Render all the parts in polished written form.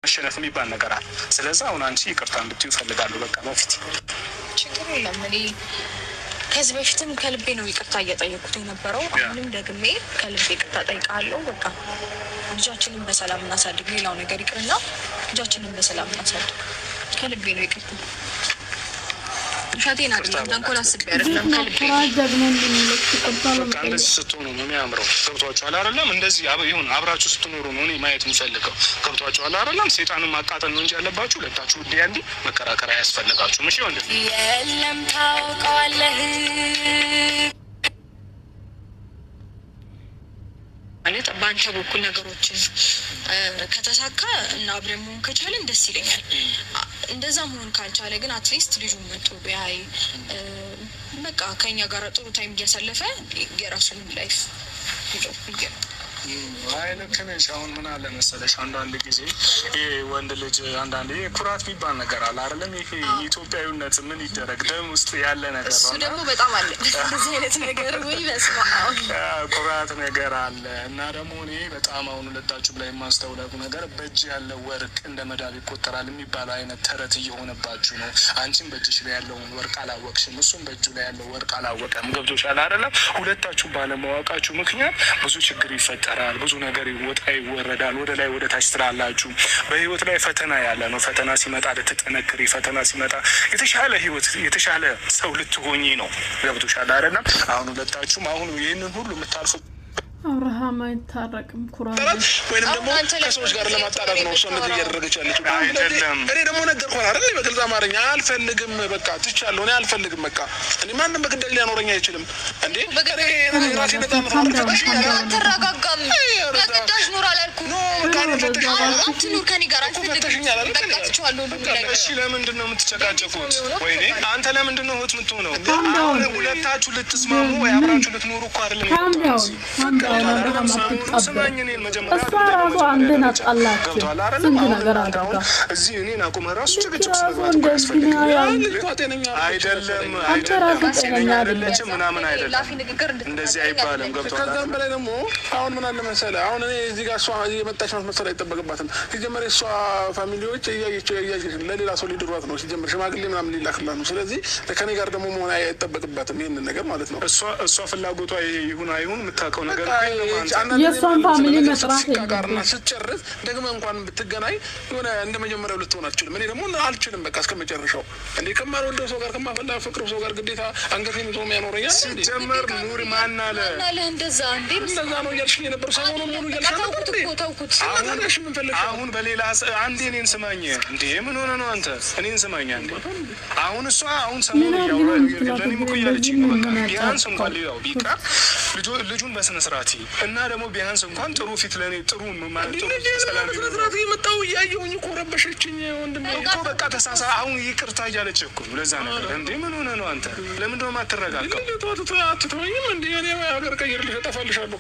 መሸነፍ የሚባል ነገር አለ። ስለዚህ አሁን አንቺ ይቅርታ እንድትዩ ፈልጋለሁ። በቃ በፊት ችግር የለም። እኔ ከዚህ በፊትም ከልቤ ነው ይቅርታ እየጠየኩት የነበረው። አሁንም ደግሜ ከልቤ ይቅርታ ጠይቃለሁ። በቃ ልጃችንን በሰላም እናሳድግ። ሌላው ነገር ይቅርና ልጃችንን በሰላም እናሳድግ። ከልቤ ነው ይቅርታ። ሻቴና ተንኮል አስቤ አይደለም። እንደዚህ ስትሆኑ ነው የሚያምረው። ገብቷችኋል አይደለም? እንደዚህ ይሁን አብራችሁ ስትኖሩ ነው እኔ ማየት የምፈልገው። ገብቷችኋል አይደለም? ሴጣንን ማቃጠል ነው እንጂ ያለባችሁ ሁለታችሁ እንዲህ አንዲ መከራከር አያስፈልጋችሁም። እሺ ወንድ የለም ታውቀዋለህ ማለት በአንተ በኩል ነገሮችን ከተሳካ እና አብረን መሆን ከቻለን ደስ ይለኛል። እንደዛ መሆን ካልቻለ ግን አትሊስት ልጁን መጥቶ ቢያይ በቃ ከኛ ጋር ጥሩ ታይም እያሳለፈ የራሱን ላይፍ ይጀምር። አይ ልክ ነሽ። አሁን ምን አለ መሰለሽ አንዳንድ ጊዜ ይሄ ወንድ ልጅ አንዳንዴ ኩራት የሚባል ነገር አለ አይደለም? ይሄ ኢትዮጵያዊነት ምን ይደረግ ደም ውስጥ ያለ ነገር ነው። እሱ ደግሞ በጣም አለ እንደዚህ አይነት ነገር ወይ በስማው ኩራት ነገር አለ። እና ደግሞ እኔ በጣም አሁን ሁለታችሁ ላይ የማስተውለው ነገር በእጅ ያለ ወርቅ እንደ መዳብ ይቆጠራል የሚባለው አይነት ተረት እየሆነባችሁ ነው። አንቺም በእጅሽ ላይ ያለውን ወርቅ አላወቅሽም፣ እሱም በእጁ ላይ ያለው ወርቅ አላወቀም። ገብቶሻል አይደለም? ሁለታችሁ ባለማወቃችሁ ምክንያት ብዙ ችግር ይፈጠራል። ብዙ ነገር ይወጣ ይወረዳል። ወደ ላይ ወደ ታች ትላላችሁ። በህይወት ላይ ፈተና ያለ ነው። ፈተና ሲመጣ ልትጠነክሪ፣ ፈተና ሲመጣ የተሻለ ህይወት የተሻለ ሰው ልትሆኚ ነው። ገብቶሻል አይደለም? አሁን ሁለታችሁም አሁን ይህንን ሁሉ የምታልፉ አብርሃም አይታረቅም። ኩራት ወይንም ደግሞ ከሰዎች ጋር ለማጣላት ነው እሷ እንደዚህ እያደረገች ያለችው። አይደለም እኔ ደግሞ ነገርኩህ አይደል? በግልጽ አማርኛ አልፈልግም፣ በቃ ትቻለሁ። እኔ አልፈልግም፣ በቃ እኔ ማንም በግዳጅ ሊያኖረኝ አይችልም። እንዴ ራሴ ነጻነት ተረጋጋም። በግዳጅ ኑር አላልኩም። አትኑር ከኔ ጋር እሺ ለምንድን ነው የምትጨቃጨቁት? ወይኔ አንተ ለምንድን ነው እህት የምትሆነው? አሁን ሁለታችሁ ልትስማሙ ወይ አብራችሁ ልትኖሩ እኮ አይደለም። እሷ ራሱ አንድን አጣላት። ስንት ነገር አድርጋ እዚህ እኔን አቁመህ ራሱ ጭቅጭቅ አይደለም አይደለችም ምናምን አይደለም። እንደዚህ አይባልም። ገብቶሃል? ከዛም በላይ ደግሞ አሁን ምን አለ መሰለህ፣ አሁን እኔ እዚህ ጋር እሷ የመጣች ማስመሰል አይጠበቅባትም። ሲጀመር የእሷ ፋሚሊዎች እያየች ለሌላ ሰው ሊድሯት ነው። ሲጀመር ሽማግሌ ምናምን ሊላክላት ነው። ስለዚህ ከኔ ጋር ደግሞ መሆን አይጠበቅባትም ይህንን ነገር ማለት ነው። እሷ ፍላጎቷ ይሁን አይሁን የምታውቀው ነገር የእሷን ፋሚሊ መጥራት ጋርና ስትጨርስ ደግመ እንኳን ብትገናኝ የሆነ እንደ መጀመሪያው ልትሆን አትችልም። እኔ ደግሞ አልችልም በቃ እስከ መጨረሻው። እንዴ ከማልወደው ሰው ጋር ከማፈቅረው ሰው ጋር ግዴታ አንገቴን ይዞ ያኖረኛል። ሲጀመር ኑሪ ማን አለ እንደዛ ነው እያልሽኝ የነበረው ሰሞኑን ሙሉ ተውኩት። አሁን በሌላ አንዴ እኔን ስማኝ። እንዴ ምን ሆነ ነው አንተ? እኔን ስማኝ አንዴ። አሁን እሷ አሁን ሰሞኑን ለኔ እኮ እያለችኝ ነው። በቃ ቢያንስ እንኳን ሌላው ቢቀር ልጁን በስነ ስርዓት እና ደግሞ ቢያንስ እንኳን ጥሩ ፊት ለኔ ጥሩ ማለት ጥሩ ሰላም ይመጣው እየመጣው እያየሁኝ እኮ ረበሸችኝ ወንድሜ እኮ በቃ ተሳሳ። አሁን ይቅርታ እያለች እኮ ለዛ ነገር እንዴ ምን ሆነ ነው አንተ? ለምንድን ነው የማትረጋጋው? አትተወኝም እንዴ? እኔ ሀገር ቀይርልሽ እጠፋልሻለሁ።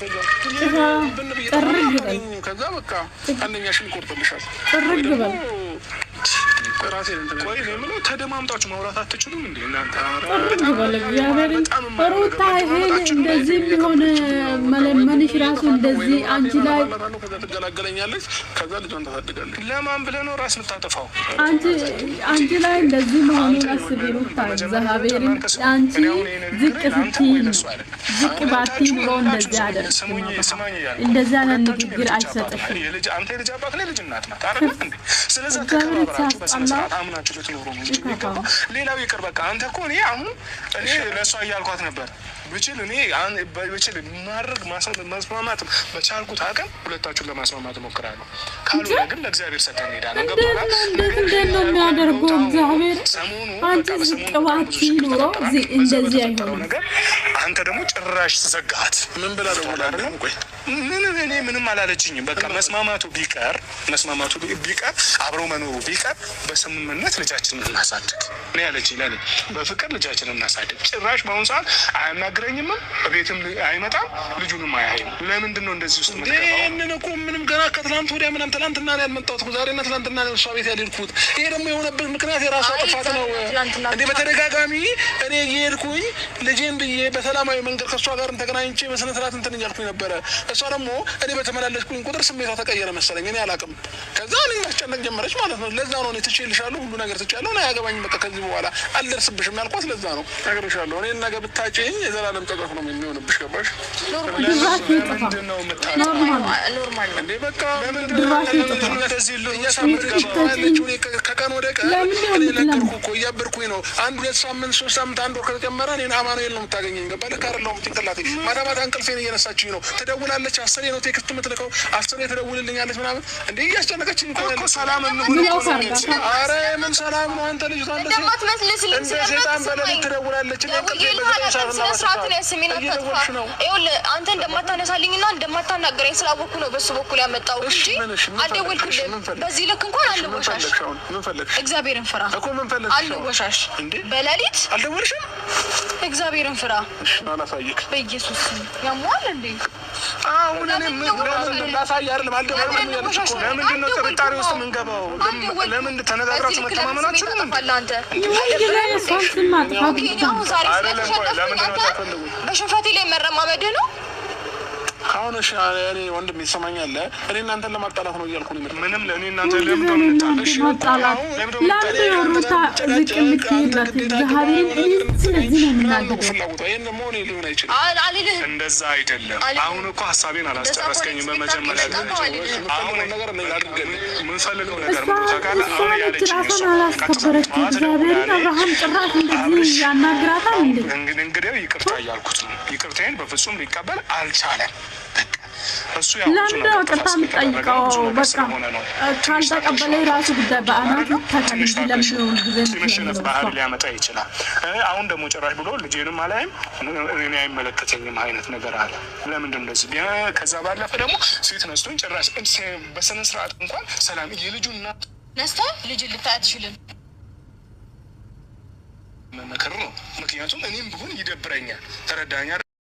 ከዛ በቃ አንደኛሽን ይቆርጥልሻል። ጥርግ በል ቆይ ለምን ተደማምጣችሁ ማውራት አትችሉም እንዴ እናንተ? ጥርግ በል እግዚአብሔር ሩታ ይሄ እንደዚህ ቢሆን መለመንሽ ራሱ እንደዚህ አንቺ ላይ ከዛ ትገላገለኛለች። ከዛ ልጇን ታሳድጋለች። ለማን ብለህ ነው ራስ የምታጠፋው? አንቺ ላይ እንደዚህ መሆኑን አስቢ ሩታ። እግዚአብሔር አንቺ ዝቅ ስትይ ዝቅ ባትይ ብሎ እንደዚህ አደረግ። እንደዚህ አይነት ንግግር አይሰጥሽም። አንተ የልጅ አባት ነህ፣ ልጅ እናት ናት አይደል እንዴ? ስለዚህ ተከባብራችሁ በስነ ስርዓት አምናችሁ ልትኖሩ ነው እንጂ ሌላው ይቅር በቃ። አንተ እኮ እኔ ለእሷ እያልኳት ነበር ብችል ማድረግ ማስማማት በቻልኩት አቅም ሁለታችሁን ለማስማማት እሞክራለሁ። ካልሆነ ግን ለእግዚአብሔር ሰጠን እንሄዳለን። ገብቶሃል? እንዴት ነው የሚያደርገው እግዚአብሔር? አንቺ ዝቅ ባትይ ኖሮ እንደዚህ አይሆንም። አንተ ደግሞ ጭራሽ ዘጋት። ምን ብላ ደግሞ አይደለም? ቆይ እኔ ምንም አላለችኝም። በቃ መስማማቱ ቢቀር አብረው መኖሩ ቢቀር በስምምነት ልጃችንን እናሳድግ ነው ያለችኝ። ለኔ በፍቅር ልጃችንን እናሳድግ። ጭራሽ በአሁኑ ሰዓት አያናግረኝም፣ በቤትም አይመጣም፣ ልጁንም አያይም። ለምንድን ነው እንደዚህ ውስጥ የምትገባው? ይሄንን እኮ ምንም ገና ከትላንት ወዲያ ምናምን ትላንትና ነው ያልመጣሁት። ዛሬና ትላንትና ነው እሷ ቤት ያልሄድኩት። ይሄ ደግሞ የሆነበት ምክንያት የራሷ ጥፋት ነው። እንዴ በተደጋጋሚ እኔ እየሄድኩኝ ልጄን ብዬ በሰላማዊ መንገድ ከእሷ ጋር ተገናኝቼ በስነ ስርዓት እንትን እያልኩኝ ነበረ። እሷ ደግሞ እኔ በተመላለስኩኝ ቁጥር ስሜቷ ተቀየረ መሰለኝ። እኔ አላውቅም። ከዛ እኔ መጨነቅ ጀመረች ማለት ነው። ለዛ ነው እኔ ትችልሻለሁ ሁሉ ነገር ትችላለሁ እና ያገባኝ በቃ ከዚህ በኋላ አልደርስብሽም ያልኳት ለዛ ነው። ነግሬሻለሁ እኔ ነገ ብታጭኝ የዘላለም ጠጠፍ ነው የሚሆንብሽ። ገባሽ? ምንድነው ኖርማል እንዴ? በቃ ከቀን ወደ ቀን ነገርኩህ እኮ እያበርኩኝ ነው። 1 2 ሳምንት 3 ሳምንት 1 ወር ከተጨመረ እኔን አማኑኤል ነው የምታገኘኝ። ገባህ? ልክ አይደለሁም። ጭንቅላቴ ማታ ማታ እንቅልፌን እየነሳችኝ ነው። ትደውላለች፣ 10 ነው ቴክስት የምትልከው፣ 10 ትደውልልኛለች ምናምን እንዴ እያስጨነቀችኝ እኮ ሰላም እንሁን። ኧረ ምን ሰላም ነው አንተ ልጅ እንደ ሴጣን በሌሊት ትደውላለች። አንተ እንደማታነሳልኝና እንደማታናገረኝ ስላወቅኩ ነው በሱ በኩል ያመጣው እንጂ አልደወልኩልህም። በዚህ ልክ እንኳን አልወሻሽ። እግዚአብሔርን ፍራ እኮ ምን ፈለግሽ? አልወሻሽ በሌሊት አልደወልሽም? እግዚአብሔርን ፍራ። አላሳየክ በኢየሱስ ያሟል እንዴ? አሁን እኔ ምን ላሳይ አይደለም አልደወልኩም ያልኩሽ እኮ። ለምንድን ነው ጥርጣሬ ውስጥ የምንገባው? ለምን ተነጋግራችሁ መተማመናችሁ ነው አንተ? በሽንፈቴ ላይ መረማመድ ነው። አሁን እሺ እኔ ወንድም ይሰማኛል። እኔ እናንተን ለማጣላት ነው እያልኩ ነው። ምንም ለእኔ እናንተ ለምን እንደምንጣላሽ ማጣላት ለምንድነው ዝቅ የምትይበት እግዚአብሔርን ስለዚህ ነው የምናገረው። ፍላጎቷ ይሄን ደግሞ እኔ ሊሆን አይችልም። እንደዛ አይደለም። አሁን እኮ ሀሳቤን አላስጨረስከኝም። በመጀመሪያ አሁን ነገር ነው ያድርገን ምን ፈልገው ነገር ነው ታውቃለህ? አሁን ያለች ራሷን አላስከበረች እግዚአብሔርን። አብርሃም ጭራሽ እንደዚህ ያናግራታል እንዴ? እንግዲህ ይቅርታ እያልኩት ነው። ይቅርታዬን በፍጹም ሊቀበል አልቻለም። እሱ ለምን ነው ቅርታ የምጠይቀው? በቃ ካልተቀበለ የራሱ ጉዳይ በአናቱ ተከል እንጂ ለምን መሸነፍ ባህል ሊያመጣ ይችላል። አሁን ደግሞ ጭራሽ ብሎ ልጄንም አላይም እኔ አይመለከተኝም አይነት ነገር አለ። ለምንድን እንደዚህ? ከዛ ባለፈ ደግሞ ሴት ነስቶኝ ጭራሽ በስነ ስርዓት እንኳን ሰላም የልጁን እናት ነስታ ልጅ ልታይ አትችልም። መመከር ነው። ምክንያቱም እኔም ብሆን ይደብረኛል። ተረዳኛ